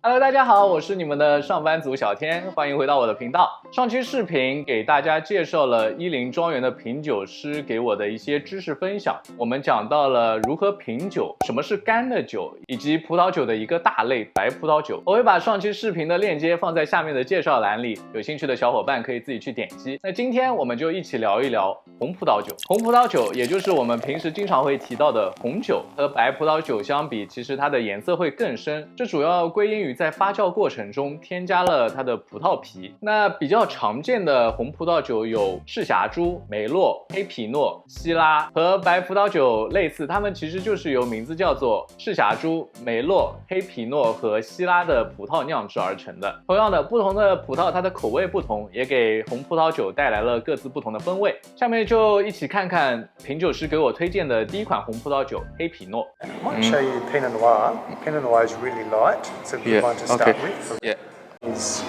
Hello， 大家好，我是你们的上班族小天，欢迎回到我的频道。上期视频给大家介绍了10庄园的品酒师给我的一些知识分享，我们讲到了如何品酒，什么是干的酒，以及葡萄酒的一个大类白葡萄酒。我会把上期视频的链接放在下面的介绍栏里，有兴趣的小伙伴可以自己去点击。那今天我们就一起聊一聊红葡萄酒。红葡萄酒也就是我们平时经常会提到的红酒，和白葡萄酒相比，其实它的颜色会更深，这主要归因于在发酵过程中添加了它的葡萄皮。那比较常见的红葡萄酒有赤霞珠、梅洛、黑皮诺、希拉，和白葡萄酒类似，它们其实就是由名字叫做赤霞珠、梅洛、黑皮诺和希拉的葡萄酿制而成的。同样的，不同的葡萄它的口味不同，也给红葡萄酒带来了各自不同的风味。下面就一起看看品酒师给我推荐的第一款红葡萄酒黑皮诺。I might show you Pinot Noir. Pinot Noir is really light. It's a good one to start with. Yeah. Is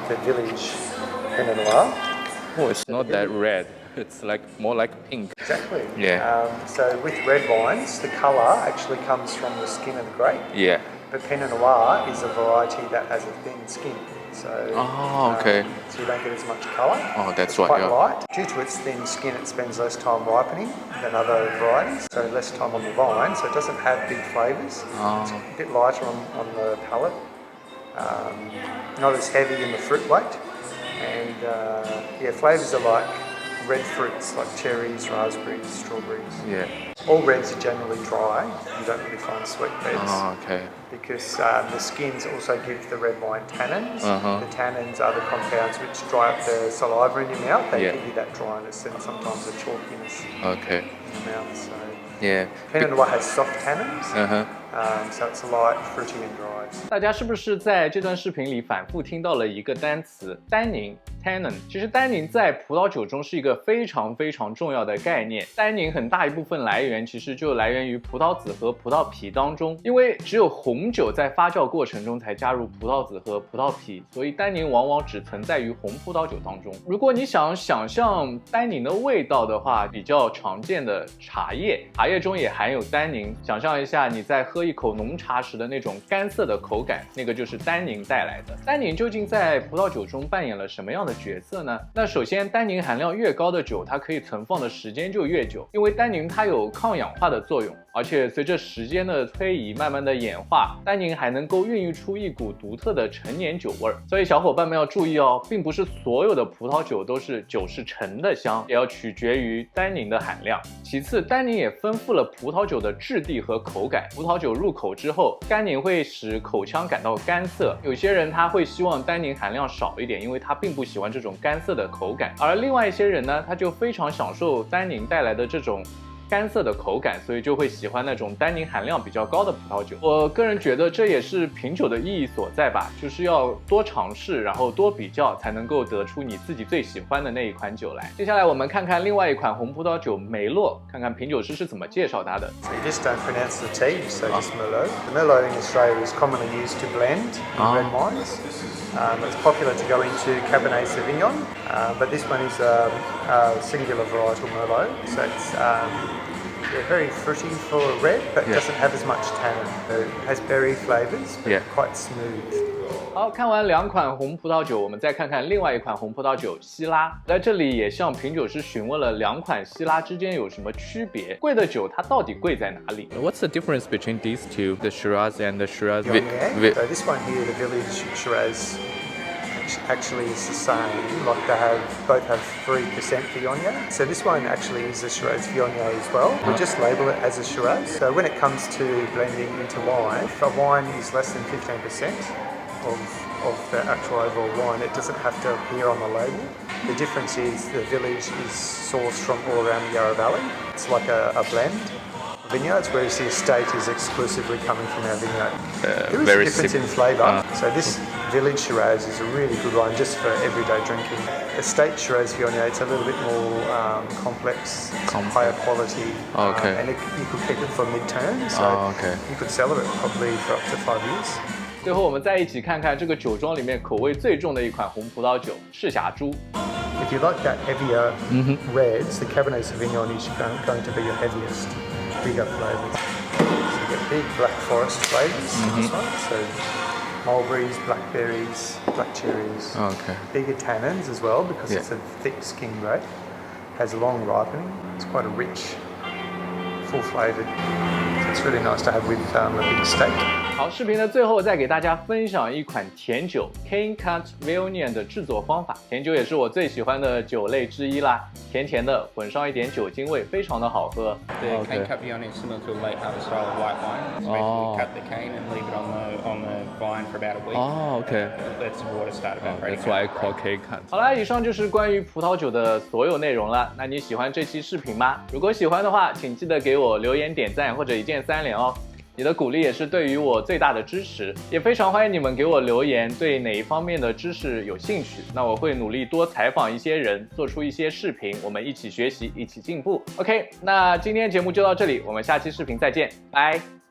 the Village Pinot Noir. Oh, it's not that red. It's like more like pink. Exactly. Yeah. So with red wines, the colour actually comes from the skin of the grape. Yeah. But Pinot Noir is a variety that has a thin skin. So, okay. So you don't get as much colour. Oh, that's it's right. Quite Yeah. light. Due to its thin skin, it spends less time ripening than other varieties. So less time on the vine. So it doesn't have big flavours. It's a bit lighter on the palate. Not as heavy in the fruit weight. And flavours are like red fruits like cherries, raspberries, strawberries. Yeah. All reds are generally dry. You don't really find sweet reds. Oh, okay. Because the skins also give the red wine tannins. The tannins are the compounds which dry up the saliva in your mouth. They give you that dryness and sometimes the chalkiness Okay. in your mouth. So Yeah. Pinot Noir has soft tannins. So it's light, fruity and dry. 大家是不是在这段视频里反复听到了一个单词单宁 tannin？ 其实单宁在葡萄酒中是一个非常重要的概念。单宁很大一部分来源其实就来源于葡萄籽和葡萄皮当中，因为只有红酒在发酵过程中才加入葡萄籽和葡萄皮，所以单宁往往只存在于红葡萄酒当中。如果你想象单宁的味道的话，比较常见的茶叶中也含有单宁。想象一下你在喝一口浓茶时的那种干涩的口感，那个就是单宁带来的。单宁究竟在葡萄酒中扮演了什么样的角色呢？那首先，单宁含量越高的酒，它可以存放的时间就越久，因为单宁它有抗氧化的作用，而且随着时间的推移，慢慢的演化，单宁还能够孕育出一股独特的陈年酒味儿。所以小伙伴们要注意哦，并不是所有的葡萄酒都是酒是陈的香，也要取决于单宁的含量。其次，单宁也丰富了葡萄酒的质地和口感。葡萄酒入口之后，单宁会使口腔感到干涩，有些人他会希望单宁含量少一点，因为他并不喜欢这种干涩的口感。而另外一些人呢，他就非常享受单宁带来的这种干涩的口感，所以就会喜欢那种单宁含量比较高的葡萄酒。我个人觉得这也是品酒的意义所在吧，就是要多尝试，然后多比较，才能够得出你自己最喜欢的那一款酒来。接下来我们看看另外一款红葡萄酒梅洛，看看品酒师是怎么介绍它的。So you just don't pronounce the T, you say just Merlot. The Merlot in Australia is commonly used to blend in red wines. It's popular to go into Cabernet Sauvignon, but this one is a singular varietal Merlot. So it's very fruity for a red, but doesn't have as much tannin. It has berry flavours, but quite smooth. 好，看完两款红葡萄酒，我们再看看另外一款红葡萄酒希拉。在这里也向品酒师询问了两款希拉之间有什么区别，贵的酒它到底贵在哪里 ？What's the difference between these two, the Shiraz and the Shiraz? So this one here, the Village Shiraz, actually is the same. Like both have 3% Viognier. So this one actually is a Shiraz Viognier as well. We just label it as a Shiraz. So when it comes to blending into wine, if a wine is less than 15%. Of the actual overall wine, it doesn't have to appear on the label. The difference is the Village is sourced from all around the Yarra Valley. It's like a blend of vineyards, whereas the estate is exclusively coming from our vineyard. There is a difference in flavour. So this Village Shiraz is a really good one just for everyday drinking. Estate Shiraz Viognier, it's a little bit more complex, higher quality, and you could keep it for mid-term, so you could sell it probably for up to 5 years. 最后我们再一起看看这个酒庄里面口味最重的一款红葡萄酒赤霞珠。If you like that heavier reds, the Cabernet Sauvignon is going to be your heaviest, bigger flavours. So you get big black forest flavours in this one. So mulberries, blackberries, black cherries. OK， Bigger tannins as well because Yeah. it's a thick skin grape. Has a long ripening. It's quite a rich, full flavoured. So it's really nice to have with a big steak. 好，视频的最后再给大家分享一款甜酒 Cane Cut Viognier 的制作方法。甜酒也是我最喜欢的酒类之一啦，甜甜的，混上一点酒精味，非常的好喝。 The OK cane cut Viognier is similar to a late harvest style of white wine. It's Oh. basically cut the cane and leave it on the vine for about a week. 哦 ，OK。 Let the water start evaporating. That's why I call Cane Cut。好啦，以上就是关于葡萄酒的所有内容了。那你喜欢这期视频吗？如果喜欢的话，请记得给我留言、点赞或者一键3连哦。你的鼓励也是对于我最大的支持，也非常欢迎你们给我留言，对哪一方面的知识有兴趣，那我会努力多采访一些人，做出一些视频，我们一起学习，一起进步。OK， 那今天节目就到这里，我们下期视频再见，拜。